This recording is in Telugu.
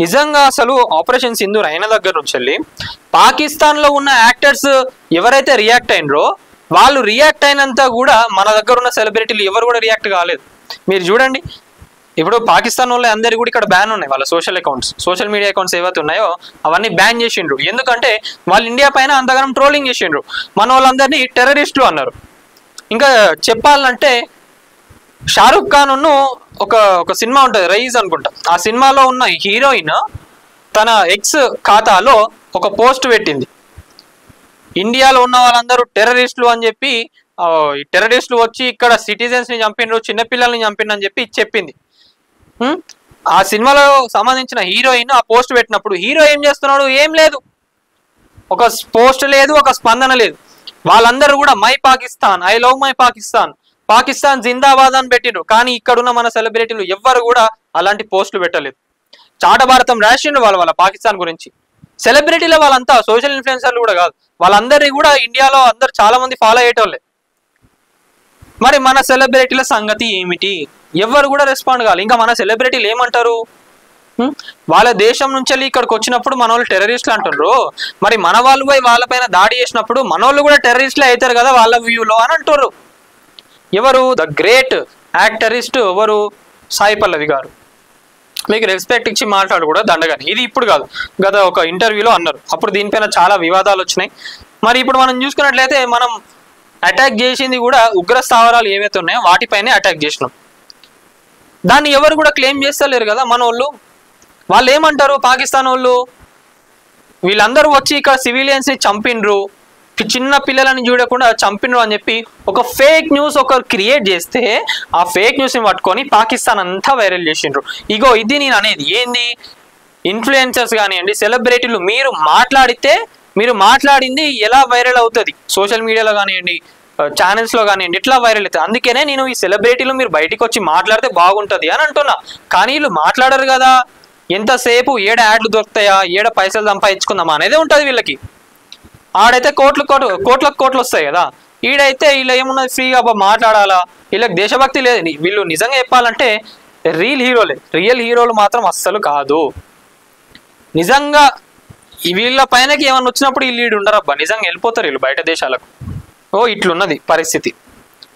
నిజంగా అసలు ఆపరేషన్ సింధూర్ అయిన దగ్గర నుంచి వెళ్ళి పాకిస్తాన్లో ఉన్న యాక్టర్స్ ఎవరైతే రియాక్ట్ అయినరో వాళ్ళు రియాక్ట్ అయినంత కూడా మన దగ్గర ఉన్న సెలబ్రిటీలు ఎవరు కూడా రియాక్ట్ కాలేదు. మీరు చూడండి, ఇప్పుడు పాకిస్తాన్ వాళ్ళు అందరికీ కూడా ఇక్కడ బ్యాన్ ఉన్నాయి. వాళ్ళ సోషల్ మీడియా అకౌంట్స్ ఏవైతే ఉన్నాయో అవన్నీ బ్యాన్ చేసిండ్రు. ఎందుకంటే వాళ్ళు ఇండియా పైన అంతగానం ట్రోలింగ్ చేసిండ్రు. మన వాళ్ళందరినీ టెర్రరిస్టులు అన్నారు. ఇంకా చెప్పాలంటే షారుఖ్ ఖాన్ ఒక సినిమా ఉంటుంది రైజ్ అనుకుంటా, ఆ సినిమాలో ఉన్న హీరోయిన్ తన ఎక్స్ ఖాతాలో ఒక పోస్ట్ పెట్టింది, ఇండియాలో ఉన్న వాళ్ళందరూ టెర్రరిస్టులు అని చెప్పి, టెర్రరిస్టులు వచ్చి ఇక్కడ సిటిజన్స్ ని చంపిండ్రు, చిన్నపిల్లల్ని చంపిండ్రు అని చెప్పి చెప్పింది. ఆ సినిమాలో సంబంధించిన హీరోయిన్ ఆ పోస్ట్ పెట్టినప్పుడు హీరో ఏం చేస్తున్నాడు? ఏం లేదు, ఒక పోస్ట్ లేదు, ఒక స్పందన లేదు. వాళ్ళందరూ కూడా my Pakistan, I love my Pakistan, Pakistan జిందాబాద్ అని పెట్టిండ్రు. కానీ ఇక్కడున్న మన సెలబ్రిటీలు ఎవ్వరు కూడా అలాంటి పోస్టులు పెట్టలేదు. చాట భారతం రాసిండ్రు వాళ్ళ పాకిస్తాన్ గురించి. సెలబ్రిటీల వాళ్ళంతా సోషల్ ఇన్ఫ్లుయెన్సర్లు కూడా కాదు, వాళ్ళందరినీ కూడా ఇండియాలో అందరు చాలా మంది ఫాలో అయ్యేటోళ్ళే. మరి మన సెలబ్రిటీల సంగతి ఏమిటి? ఎవరు కూడా రెస్పాండ్ కావాలి. ఇంకా మన సెలబ్రిటీలు ఏమంటారు? వాళ్ళ దేశం నుంచి వెళ్ళి ఇక్కడికి వచ్చినప్పుడు మన వాళ్ళు టెర్రరిస్టులు అంటారు. మరి మన వాళ్ళు పోయి వాళ్ళపైన దాడి చేసినప్పుడు మన వాళ్ళు కూడా టెర్రరిస్టులే అవుతారు కదా వాళ్ళ వ్యూలో అని అంటారు. ఎవరు? ద గ్రేట్ యాక్టరిస్ట్ ఎవరు? సాయి పల్లవి గారు. మీకు రెస్పెక్ట్ ఇచ్చి మాట్లాడు కూడా దండగాని. ఇది ఇప్పుడు కాదు, గత ఒక ఇంటర్వ్యూలో అన్నారు. అప్పుడు దీనిపైన చాలా వివాదాలు వచ్చినాయి. మరి ఇప్పుడు మనం చూసుకున్నట్లయితే మనం అటాక్ చేసింది కూడా ఉగ్ర స్థావరాలు ఏవైతే ఉన్నాయో వాటిపైనే అటాక్ చేసినాం. దాన్ని ఎవరు కూడా క్లెయిమ్ చేస్తలేరు కదా మన వాళ్ళు. వాళ్ళు ఏమంటారు? పాకిస్తాన్ వాళ్ళు వీళ్ళందరూ వచ్చి ఇక్కడ సివిలియన్స్ ని చంపిండ్రు, చిన్న పిల్లలని చూడకుండా చంపిండ్రు అని చెప్పి ఒక ఫేక్ న్యూస్ ఒకరు క్రియేట్ చేస్తే ఆ ఫేక్ న్యూస్ని పట్టుకొని పాకిస్తాన్ అంతా వైరల్ చేసిండ్రు. ఇగో ఇది నేను అనేది ఏంది, ఇన్ఫ్లుయెన్సర్స్ కానివ్వండి, సెలబ్రిటీలు మీరు మాట్లాడింది ఎలా వైరల్ అవుతుంది సోషల్ మీడియాలో కానివ్వండి, ఛానల్స్లో కానివ్వండి, ఇట్లా వైరల్ అవుతుంది. అందుకనే నేను ఈ సెలబ్రిటీలు మీరు బయటికి వచ్చి మాట్లాడితే బాగుంటుంది అని అంటున్నా. కానీ వీళ్ళు మాట్లాడరు కదా. ఎంతసేపు ఏడ యాడ్లు దొరుకుతాయా, ఏడ పైసలు సంపాదించుకుందామా అనేదే ఉంటుంది వీళ్ళకి. ఆడైతే కోట్లకు వస్తాయి కదా, ఈడైతే వీళ్ళు ఏమున్నది ఫ్రీగా మాట్లాడాలా, వీళ్ళకి దేశభక్తి లేదు. వీళ్ళు నిజంగా చెప్పాలంటే రియల్ హీరోలు మాత్రం అస్సలు కాదు. నిజంగా వీళ్ళ పైనకి ఏమన్నా వచ్చినప్పుడు వీళ్ళు ఉండరబ్బా, నిజంగా వెళ్ళిపోతారు వీళ్ళు బయట దేశాలకు. ఇట్లున్నది పరిస్థితి.